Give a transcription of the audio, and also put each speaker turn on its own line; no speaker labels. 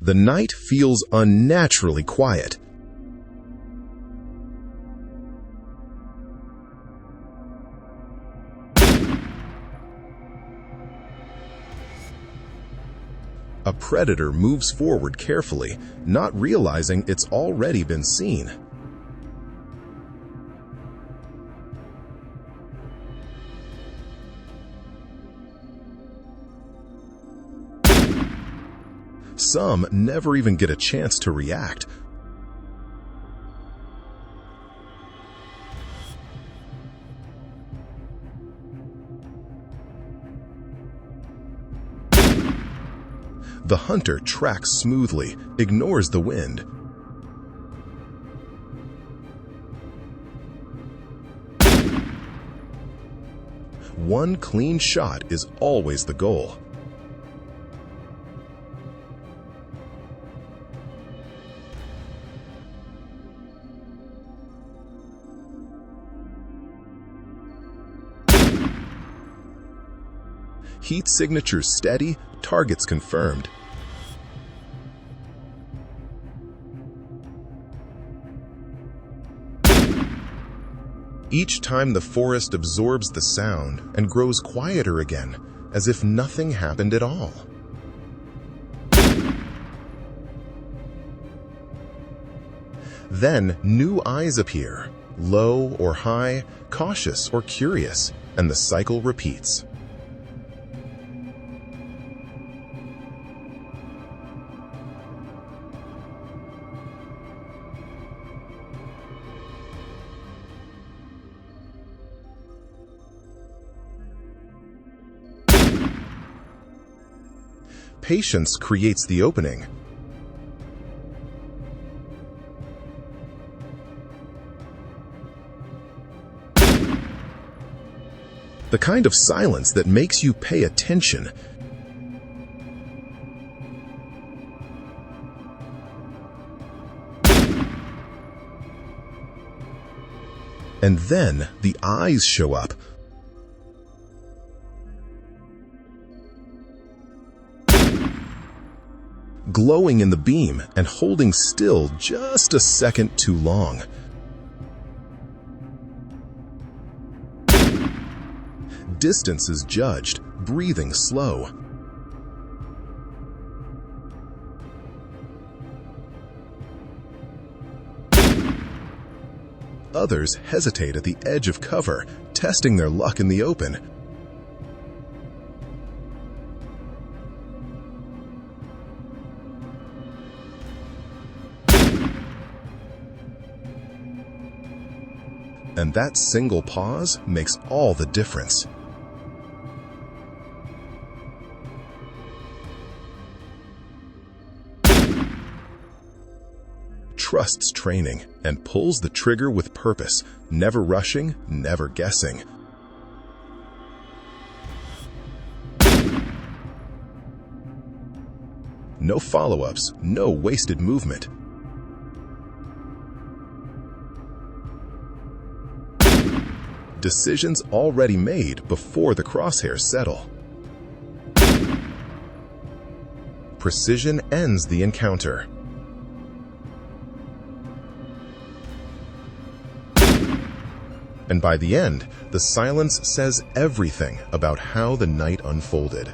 The night feels unnaturally quiet. A predator moves forward carefully, not realizing it's already been seen. Some never even get a chance to react. The hunter tracks smoothly, ignores the wind. One clean shot is always the goal. Heat signatures steady, targets confirmed. Each time the forest absorbs the sound and grows quieter again, as if nothing happened at all. Then new eyes appear, low or high, cautious or curious, and the cycle repeats. Patience creates the opening. The kind of silence that makes you pay attention. And then the eyes show up. Glowing in the beam and holding still just a second too long. Distance is judged, breathing slow. Others hesitate at the edge of cover, testing their luck in the open. And that single pause makes all the difference. Trusts training and pulls the trigger with purpose, never rushing, never guessing. No follow-ups, no wasted movement. Decisions already made before the crosshairs settle. Precision ends the encounter. And by the end, the silence says everything about how the night unfolded.